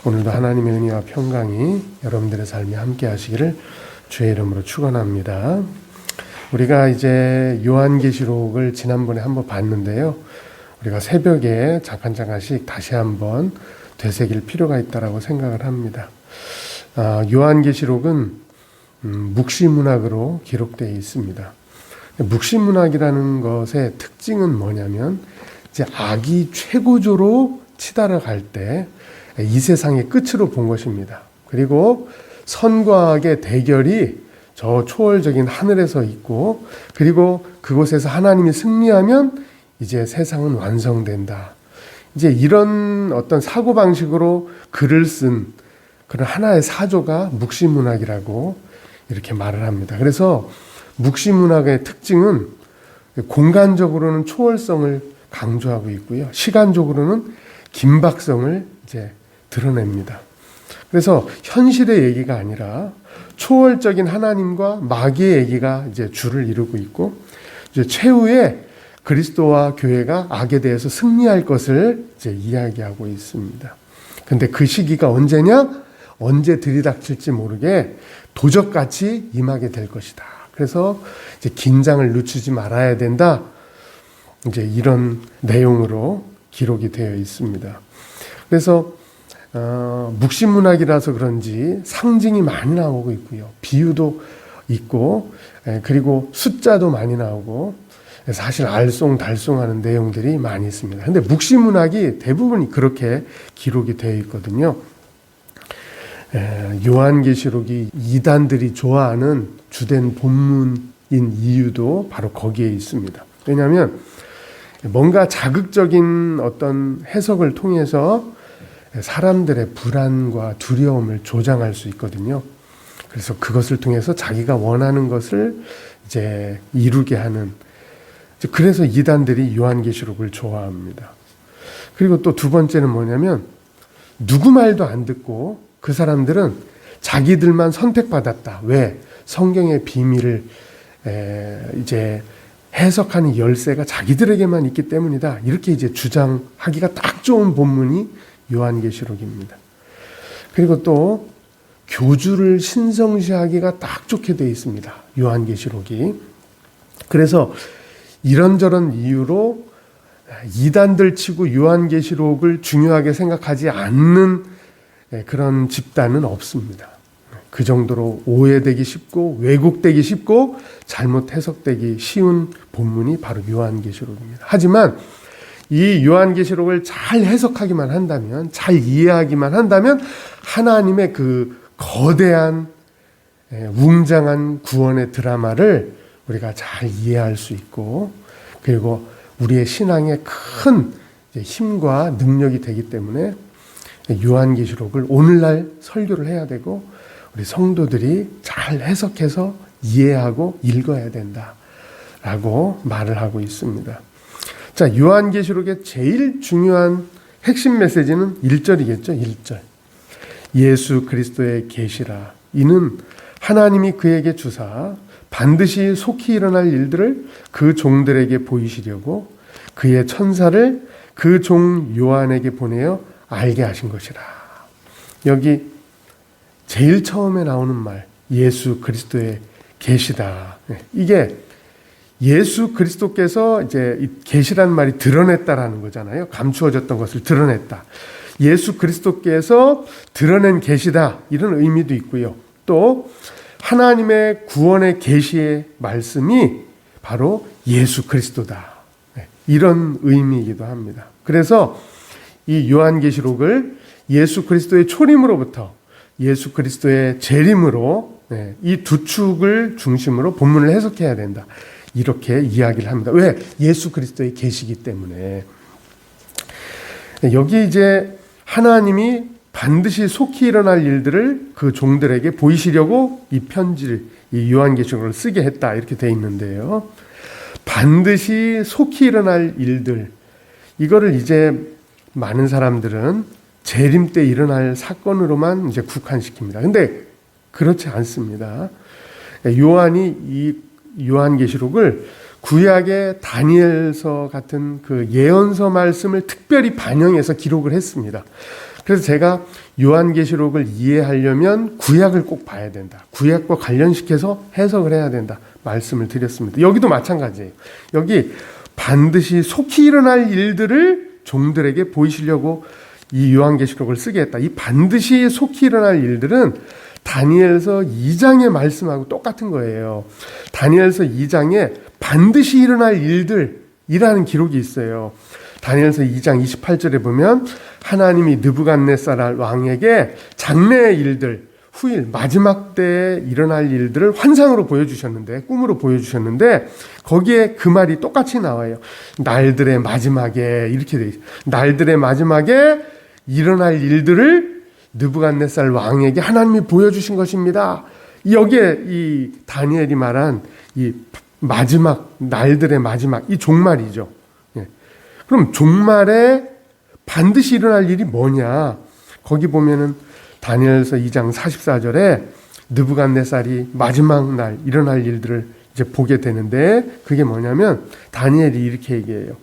오늘도 하나님의 은혜와 평강이 여러분들의 삶에 함께 하시기를 주의 이름으로 축원합니다. 우리가 이제 요한계시록을 지난번에 한번 봤는데요. 우리가 새벽에 잠깐씩 다시 한번 되새길 필요가 있다고 생각을 합니다. 요한계시록은 묵시문학으로 기록되어 있습니다. 묵시문학이라는 것의 특징은 뭐냐면 이제 악이 최고조로 치달아 갈 때 이 세상의 끝으로 본 것입니다. 그리고 선과 악의 대결이 저 초월적인 하늘에서 있고, 그리고 그곳에서 하나님이 승리하면 이제 세상은 완성된다. 이제 이런 어떤 사고방식으로 글을 쓴 그런 하나의 사조가 묵시문학이라고 이렇게 말을 합니다. 그래서 묵시문학의 특징은 공간적으로는 초월성을 강조하고 있고요. 시간적으로는 긴박성을 이제 드러냅니다. 그래서 현실의 얘기가 아니라 초월적인 하나님과 마귀의 얘기가 이제 주를 이루고 있고, 이제 최후에 그리스도와 교회가 악에 대해서 승리할 것을 이제 이야기하고 있습니다. 근데 그 시기가 언제냐? 언제 들이닥칠지 모르게 도적같이 임하게 될 것이다. 그래서 이제 긴장을 늦추지 말아야 된다. 이제 이런 내용으로 기록이 되어 있습니다. 그래서 묵시문학이라서 그런지 상징이 많이 나오고 있고요. 비유도 있고, 그리고 숫자도 많이 나오고, 사실 알쏭달쏭하는 내용들이 많이 있습니다. 근데 묵시문학이 대부분이 그렇게 기록이 되어 있거든요. 요한계시록이 이단들이 좋아하는 주된 본문인 이유도 바로 거기에 있습니다. 왜냐하면 뭔가 자극적인 어떤 해석을 통해서 사람들의 불안과 두려움을 조장할 수 있거든요. 그래서 그것을 통해서 자기가 원하는 것을 이제 이루게 하는, 그래서 이단들이 요한계시록을 좋아합니다. 그리고 또 두 번째는 뭐냐면 누구 말도 안 듣고 그 사람들은 자기들만 선택받았다. 왜? 성경의 비밀을 이제 해석하는 열쇠가 자기들에게만 있기 때문이다. 이렇게 이제 주장하기가 딱 좋은 본문이 요한계시록입니다. 그리고 또 교주를 신성시하기가 딱 좋게 되어 있습니다. 요한계시록이. 그래서 이런저런 이유로 이단들 치고 요한계시록을 중요하게 생각하지 않는 그런 집단은 없습니다. 그 정도로 오해되기 쉽고 왜곡되기 쉽고 잘못 해석되기 쉬운 본문이 바로 요한계시록입니다. 하지만 이 요한계시록을 잘 해석하기만 한다면, 잘 이해하기만 한다면 하나님의 그 거대한 웅장한 구원의 드라마를 우리가 잘 이해할 수 있고, 그리고 우리의 신앙에 큰 힘과 능력이 되기 때문에 요한계시록을 오늘날 설교를 해야 되고, 우리 성도들이 잘 해석해서 이해하고 읽어야 된다라고 말을 하고 있습니다. 자, 요한계시록의 제일 중요한 핵심 메시지는 1절이겠죠. 1절. 예수 그리스도의 계시라. 이는 하나님이 그에게 주사 반드시 속히 일어날 일들을 그 종들에게 보이시려고 그의 천사를 그 종 요한에게 보내어 알게 하신 것이라. 여기 제일 처음에 나오는 말, 예수 그리스도의 계시다. 이게 예수 그리스도께서 이제 이 계시라는 말이 드러냈다라는 거잖아요. 감추어졌던 것을 드러냈다. 예수 그리스도께서 드러낸 계시다. 이런 의미도 있고요. 또 하나님의 구원의 계시의 말씀이 바로 예수 그리스도다. 이런 의미이기도 합니다. 그래서 이 요한계시록을 예수 그리스도의 초림으로부터 예수 그리스도의 재림으로 이 두 축을 중심으로 본문을 해석해야 된다. 이렇게 이야기를 합니다. 왜? 예수 그리스도의 계시기 때문에. 여기 이제 하나님이 반드시 속히 일어날 일들을 그 종들에게 보이시려고 이 편지를, 이 요한계시록을 쓰게 했다. 이렇게 돼 있는데요. 반드시 속히 일어날 일들. 이거를 이제 많은 사람들은 재림 때 일어날 사건으로만 이제 국한시킵니다. 근데 그렇지 않습니다. 요한이 이 요한계시록을 구약의 다니엘서 같은 그 예언서 말씀을 특별히 반영해서 기록을 했습니다. 그래서 제가 요한계시록을 이해하려면 구약을 꼭 봐야 된다. 구약과 관련시켜서 해석을 해야 된다. 말씀을 드렸습니다. 여기도 마찬가지예요. 여기 반드시 속히 일어날 일들을 종들에게 보이시려고 이 요한계시록을 쓰게 했다. 이 반드시 속히 일어날 일들은 다니엘서 2장의 말씀하고 똑같은 거예요. 다니엘서 2장에 반드시 일어날 일들이라는 기록이 있어요. 다니엘서 2장 28절에 보면 하나님이 느부갓네살 왕에게 장래의 일들, 후일 마지막 때에 일어날 일들을 환상으로 보여주셨는데, 꿈으로 보여주셨는데 거기에 그 말이 똑같이 나와요. 날들의 마지막에 이렇게 돼 있어요. 날들의 마지막에 일어날 일들을 느부갓네살 왕에게 하나님이 보여주신 것입니다. 여기에 이 다니엘이 말한 이 마지막, 날들의 마지막, 이 종말이죠. 예. 그럼 종말에 반드시 일어날 일이 뭐냐? 거기 보면은 다니엘서 2장 44절에 느부갓네살이 마지막 날 일어날 일들을 이제 보게 되는데, 그게 뭐냐면 다니엘이 이렇게 얘기해요.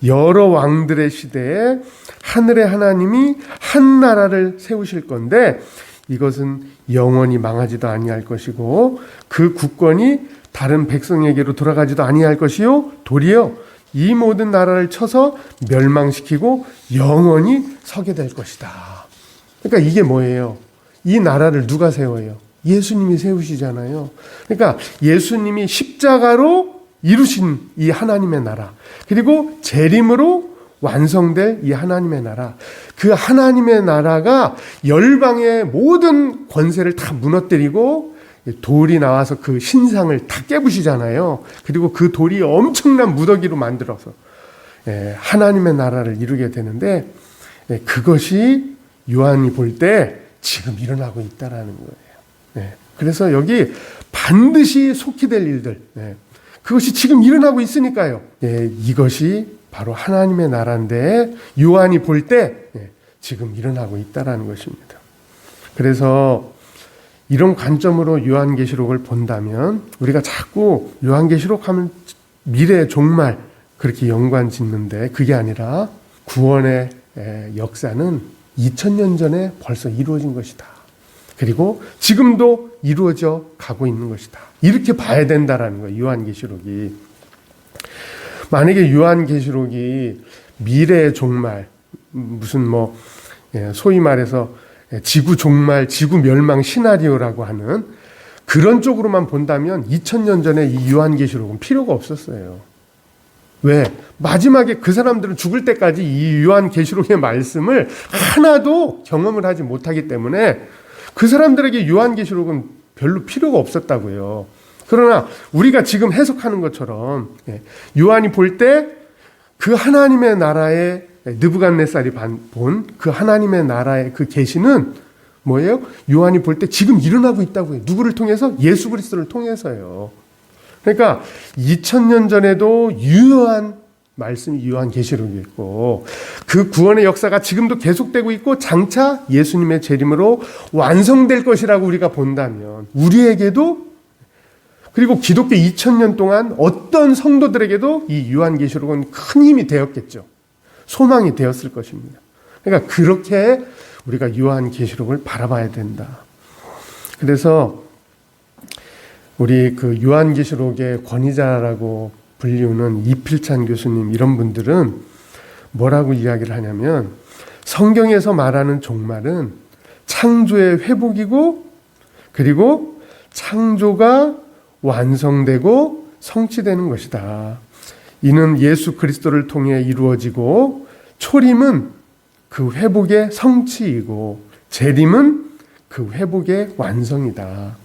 여러 왕들의 시대에 하늘의 하나님이 한 나라를 세우실 건데 이것은 영원히 망하지도 아니할 것이고 그 국권이 다른 백성에게로 돌아가지도 아니할 것이요 도리어 이 모든 나라를 쳐서 멸망시키고 영원히 서게 될 것이다. 그러니까 이게 뭐예요? 이 나라를 누가 세워요? 예수님이 세우시잖아요. 그러니까 예수님이 십자가로 이루신 이 하나님의 나라, 그리고 재림으로 완성될 이 하나님의 나라, 그 하나님의 나라가 열방의 모든 권세를 다 무너뜨리고 돌이 나와서 그 신상을 다 깨부시잖아요. 그리고 그 돌이 엄청난 무더기로 만들어서 하나님의 나라를 이루게 되는데, 그것이 요한이 볼 때 지금 일어나고 있다라는 거예요. 그래서 여기 반드시 속히 될 일들, 그것이 지금 일어나고 있으니까요. 이것이 바로 하나님의 나라인데 요한이 볼 때 지금 일어나고 있다라는 것입니다. 그래서 이런 관점으로 요한계시록을 본다면 우리가 자꾸 요한계시록 하면 미래의 종말 그렇게 연관 짓는데, 그게 아니라 구원의 역사는 2000년 전에 벌써 이루어진 것이다. 그리고 지금도 이루어져 가고 있는 것이다. 이렇게 봐야 된다라는 거예요. 요한계시록이. 만약에 요한계시록이 미래의 종말, 무슨 소위 말해서 지구 종말, 지구 멸망 시나리오라고 하는 그런 쪽으로만 본다면 2000년 전에 이 요한계시록은 필요가 없었어요. 왜? 마지막에 그 사람들은 죽을 때까지 이 요한계시록의 말씀을 하나도 경험을 하지 못하기 때문에 그 사람들에게 요한계시록은 별로 필요가 없었다고요. 그러나 우리가 지금 해석하는 것처럼 요한이 볼 때 그 하나님의 나라의 느부갓네살이 본 그 하나님의 나라의 그 계시는 뭐예요? 요한이 볼 때 지금 일어나고 있다고요. 누구를 통해서? 예수 그리스도를 통해서요. 그러니까 2000년 전에도 유효한 말씀이 요한계시록이 있고, 그 구원의 역사가 지금도 계속되고 있고 장차 예수님의 재림으로 완성될 것이라고 우리가 본다면 우리에게도, 그리고 기독교 2000년 동안 어떤 성도들에게도 이 요한계시록은 큰 힘이 되었겠죠. 소망이 되었을 것입니다. 그러니까 그렇게 우리가 요한계시록을 바라봐야 된다. 그래서 우리 그 요한계시록의 권위자라고 불리우는 이필찬 교수님, 이런 분들은 뭐라고 이야기를 하냐면, 성경에서 말하는 종말은 창조의 회복이고, 그리고 창조가 완성되고 성취되는 것이다. 이는 예수 그리스도를 통해 이루어지고, 초림은 그 회복의 성취이고, 재림은 그 회복의 완성이다.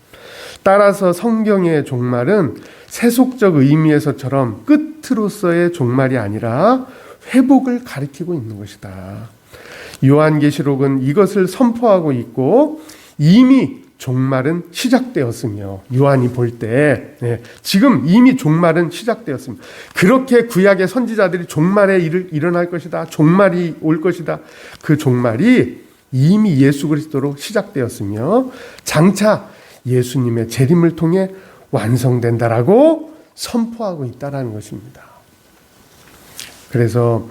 따라서 성경의 종말은 세속적 의미에서처럼 끝으로서의 종말이 아니라 회복을 가리키고 있는 것이다. 요한계시록은 이것을 선포하고 있고, 이미 종말은 시작되었으며, 요한이 볼 때 지금 이미 종말은 시작되었습니다. 그렇게 구약의 선지자들이 종말에 일어날 것이다, 종말이 올 것이다, 그 종말이 이미 예수 그리스도로 시작되었으며 장차 예수님의 재림을 통해 완성된다라고 선포하고 있다라는 것입니다. 그래서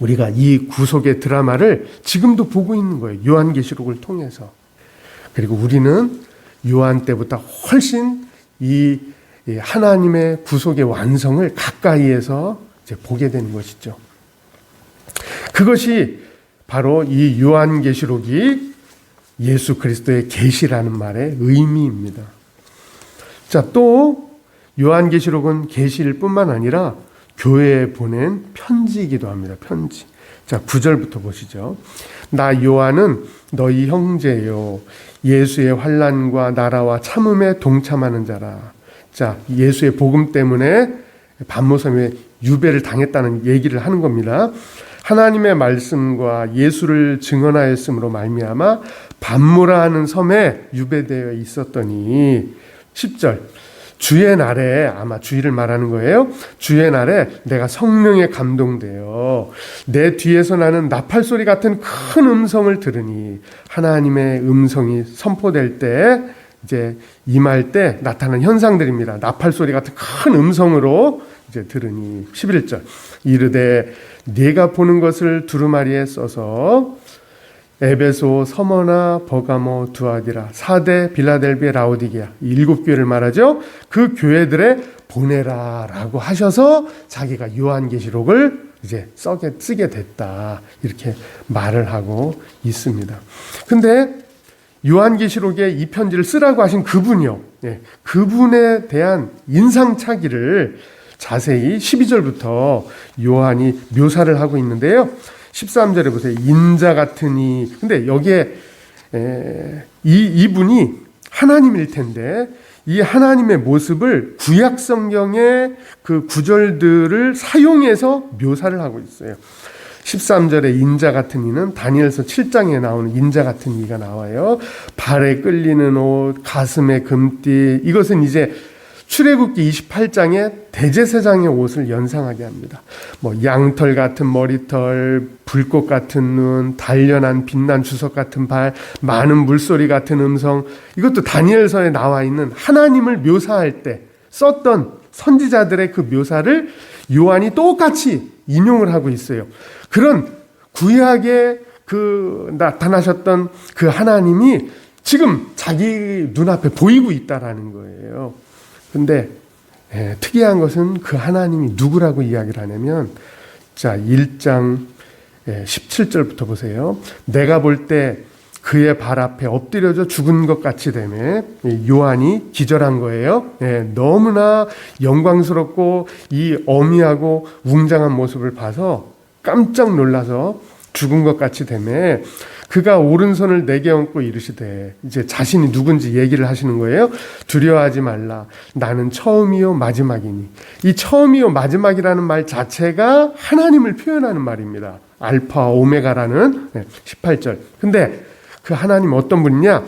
우리가 이 구속의 드라마를 지금도 보고 있는 거예요. 요한계시록을 통해서. 그리고 우리는 요한 때보다 훨씬 이 하나님의 구속의 완성을 가까이에서 이제 보게 되는 것이죠. 그것이 바로 이 요한계시록이 예수 그리스도의 계시라는 말의 의미입니다. 자, 또 요한계시록은 계시일 뿐만 아니라 교회에 보낸 편지이기도 합니다. 편지. 자, 9절부터 보시죠. 나 요한은 너희 형제요 예수의 환난과 나라와 참음에 동참하는 자라. 자, 예수의 복음 때문에 반모섬에 유배를 당했다는 얘기를 하는 겁니다. 하나님의 말씀과 예수를 증언하였으므로 말미암아 반모라 하는 섬에 유배되어 있었더니 10절 주의 날에, 아마 주일을 말하는 거예요. 주의 날에 내가 성령에 감동되어 내 뒤에서 나는 나팔 소리 같은 큰 음성을 들으니, 하나님의 음성이 선포될 때 이제 임할 때 나타난 현상들입니다. 나팔 소리 같은 큰 음성으로 이제 들으니 11절 이르되 네가 보는 것을 두루마리에 써서 에베소, 서머나, 버가모, 두아디라, 사대, 빌라델비아, 라오디게아 7교회를 말하죠. 그 교회들에 보내라 라고 하셔서 자기가 요한계시록을 이제 쓰게 됐다, 이렇게 말을 하고 있습니다. 근데 요한계시록에 이 편지를 쓰라고 하신 그분이요, 그분에 대한 인상착의를 자세히 12절부터 요한이 묘사를 하고 있는데요. 13절에 보세요. 인자 같으니. 근데 여기에 이분이 하나님일 텐데 이 하나님의 모습을 구약 성경의 그 구절들을 사용해서 묘사를 하고 있어요. 13절에 인자 같은 이는 다니엘서 7장에 나오는 인자 같은 이가 나와요. 발에 끌리는 옷, 가슴에 금띠. 이것은 이제 출애굽기 28장의 대제사장의 옷을 연상하게 합니다. 뭐 양털 같은 머리털, 불꽃 같은 눈, 단련한 빛난 주석 같은 발, 많은 물소리 같은 음성. 이것도 다니엘서에 나와 있는 하나님을 묘사할 때 썼던 선지자들의 그 묘사를 요한이 똑같이 인용을 하고 있어요. 그런 구약에 나타나셨던 그 하나님이 지금 자기 눈앞에 보이고 있다라는 거예요. 근데 특이한 것은 그 하나님이 누구라고 이야기를 하냐면, 자, 1장 17절부터 보세요. 내가 볼 때 그의 발 앞에 엎드려져 죽은 것 같이 되매, 요한이 기절한 거예요. 너무나 영광스럽고 이 어미하고 웅장한 모습을 봐서 깜짝 놀라서 죽은 것 같이 되매, 그가 오른손을 내게 얹고 이르시되, 이제 자신이 누군지 얘기를 하시는 거예요. 두려워하지 말라. 나는 처음이요 마지막이니. 이 처음이요 마지막이라는 말 자체가 하나님을 표현하는 말입니다. 알파 오메가라는 18절. 근데 그 하나님 어떤 분이냐?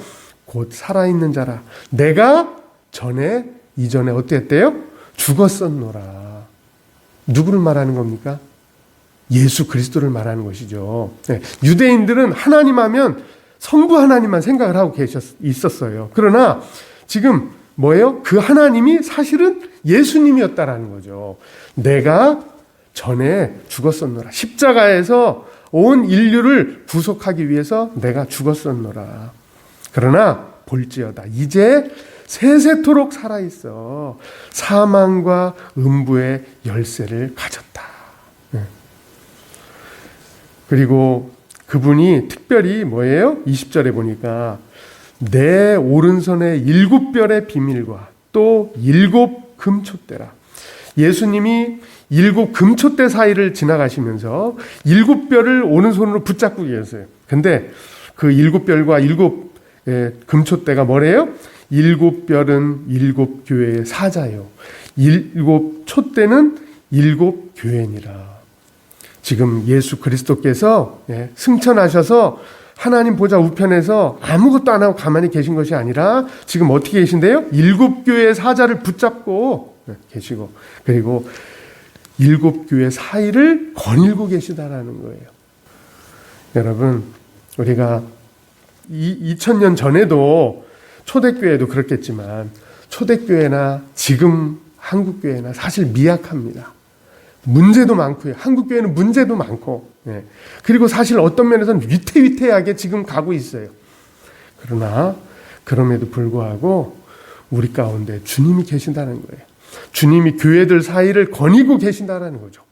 곧 살아있는 자라. 내가 이전에 어땠대요? 죽었었노라. 누구를 말하는 겁니까? 예수 그리스도를 말하는 것이죠. 유대인들은 하나님 하면 성부 하나님만 생각을 하고 있었어요. 그러나 지금 뭐예요? 그 하나님이 사실은 예수님이었다라는 거죠. 내가 전에 죽었었노라. 십자가에서 온 인류를 구속하기 위해서 내가 죽었었노라. 그러나 볼지어다 이제 세세토록 살아있어 사망과 음부의 열쇠를 가졌다. 그리고 그분이 특별히 뭐예요? 20절에 보니까 내 오른손에 7별의 비밀과 또 7 금촛대라. 예수님이 7 금촛대 사이를 지나가시면서 7별을 오른손으로 붙잡고 계세요. 근데 그 7별과 7 금촛대가 뭐래요? 7별은 7 교회의 사자요. 7 촛대는 7 교회니라. 지금 예수 그리스도께서 승천하셔서 하나님 보좌 우편에서 아무것도 안 하고 가만히 계신 것이 아니라 지금 어떻게 계신데요? 7 교회의 사자를 붙잡고 계시고, 그리고 7 교회 사이를 거닐고 계시다라는 거예요. 여러분, 우리가 2000년 전에도 초대교회도 그렇겠지만 초대교회나 지금 한국교회나 사실 미약합니다. 문제도 많고요. 한국교회는 문제도 많고, 그리고 사실 어떤 면에서는 위태위태하게 지금 가고 있어요. 그러나 그럼에도 불구하고 우리 가운데 주님이 계신다는 거예요. 주님이 교회들 사이를 거니고 계신다는 거죠.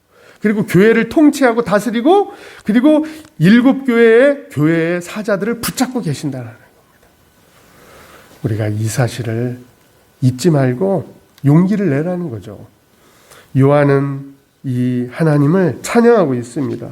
그리고 교회를 통치하고 다스리고, 그리고 7교회의 교회의 사자들을 붙잡고 계신다는 겁니다. 우리가 이 사실을 잊지 말고 용기를 내라는 거죠. 요한은 이 하나님을 찬양하고 있습니다.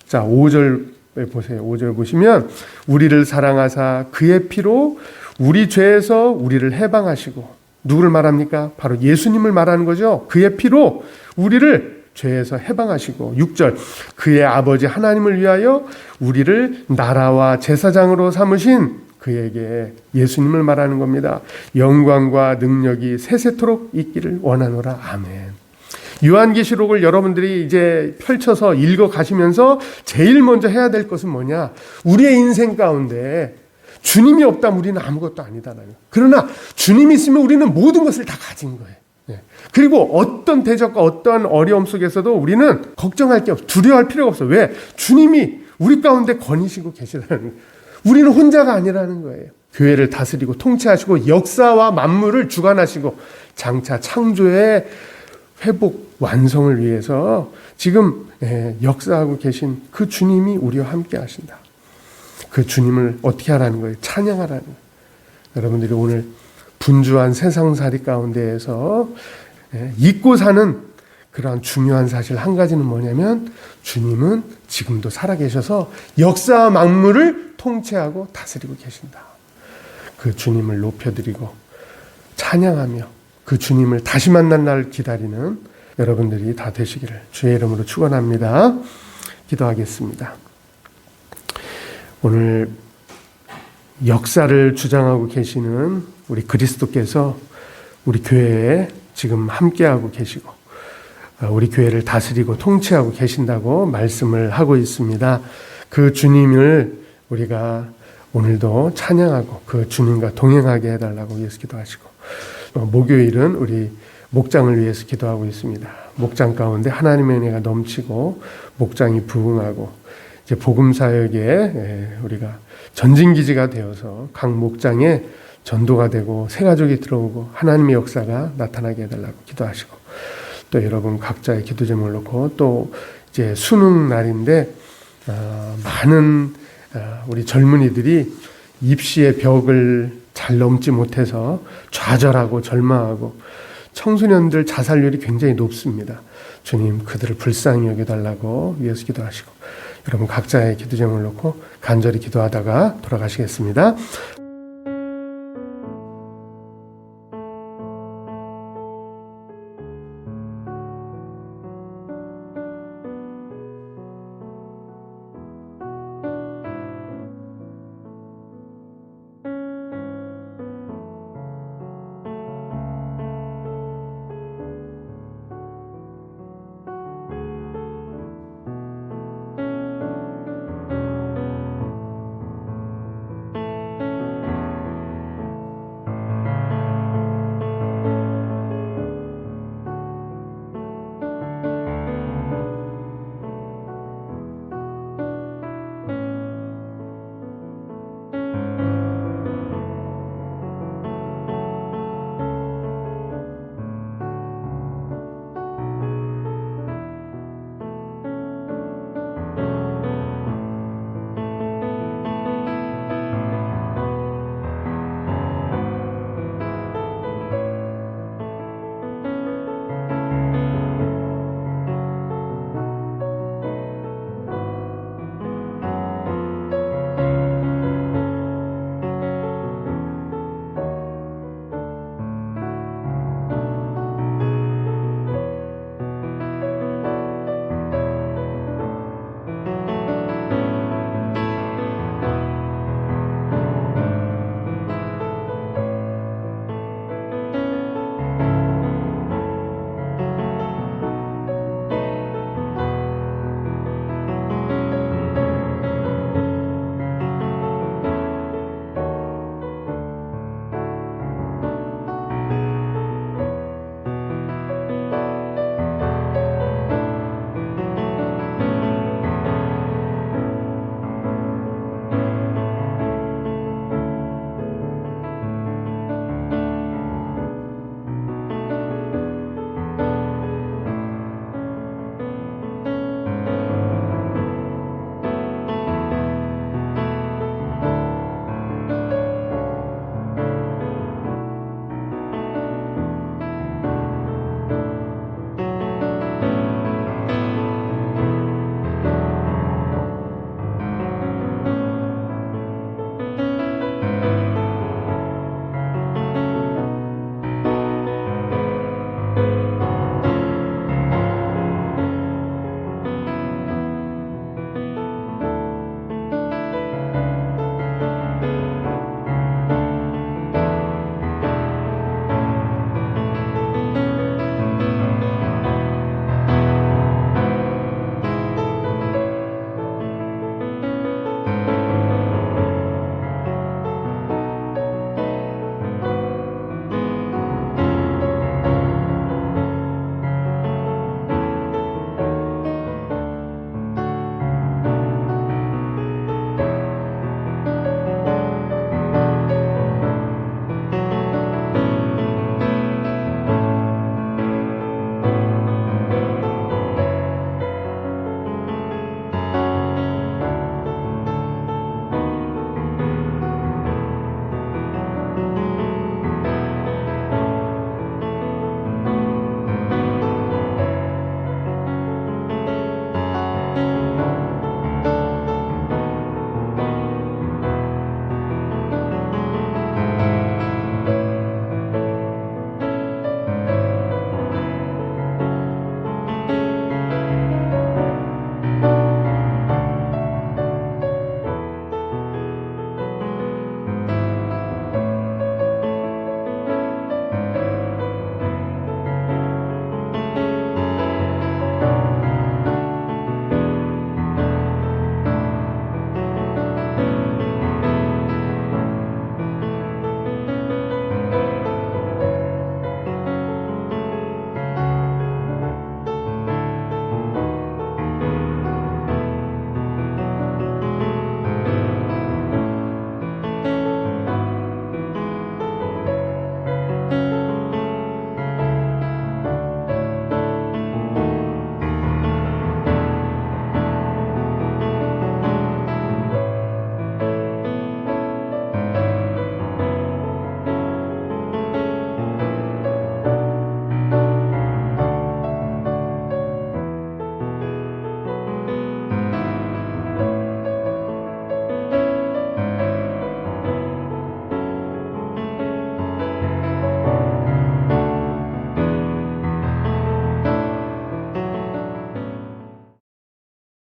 자, 5절 보세요. 5절 보시면 우리를 사랑하사 그의 피로 우리 죄에서 우리를 해방하시고, 누구를 말합니까? 바로 예수님을 말하는 거죠. 그의 피로 우리를 죄에서 해방하시고, 6절 그의 아버지 하나님을 위하여 우리를 나라와 제사장으로 삼으신 그에게, 예수님을 말하는 겁니다. 영광과 능력이 세세토록 있기를 원하노라. 아멘. 요한계시록을 여러분들이 이제 펼쳐서 읽어 가시면서 제일 먼저 해야 될 것은 뭐냐? 우리의 인생 가운데 주님이 없다면 우리는 아무것도 아니다라는 거예요. 그러나 주님이 있으면 우리는 모든 것을 다 가진 거예요. 그리고 어떤 대적과 어떤 어려움 속에서도 우리는 걱정할 게 없어, 두려워할 필요가 없어. 왜? 주님이 우리 가운데 거니시고 계시다는 거예요. 우리는 혼자가 아니라는 거예요. 교회를 다스리고 통치하시고 역사와 만물을 주관하시고 장차 창조의 회복 완성을 위해서 지금 역사하고 계신 그 주님이 우리와 함께 하신다. 그 주님을 어떻게 하라는 거예요? 찬양하라는 거예요. 여러분들이 오늘 분주한 세상살이 가운데에서 잊고 사는 그러한 중요한 사실 한 가지는 뭐냐면, 주님은 지금도 살아계셔서 역사와 만물을 통치하고 다스리고 계신다. 그 주님을 높여드리고 찬양하며 그 주님을 다시 만난 날 기다리는 여러분들이 다 되시기를 주의 이름으로 축원합니다. 기도하겠습니다. 오늘 역사를 주장하고 계시는 우리 그리스도께서 우리 교회에 지금 함께하고 계시고 우리 교회를 다스리고 통치하고 계신다고 말씀을 하고 있습니다. 그 주님을 우리가 오늘도 찬양하고 그 주님과 동행하게 해달라고 예수 기도하시고, 목요일은 우리 목장을 위해서 기도하고 있습니다. 목장 가운데 하나님의 은혜가 넘치고 목장이 부흥하고 이제 복음 사역에 우리가 전진기지가 되어서 각 목장에 전도가 되고 새 가족이 들어오고 하나님의 역사가 나타나게 해달라고 기도하시고, 또 여러분 각자의 기도 제목을 놓고, 또 이제 수능 날인데 많은 우리 젊은이들이 입시의 벽을 잘 넘지 못해서 좌절하고 절망하고, 청소년들 자살률이 굉장히 높습니다. 주님 그들을 불쌍히 여겨달라고 예수 기도하시고, 여러분 각자의 기도 제목을 놓고 간절히 기도하다가 돌아가시겠습니다.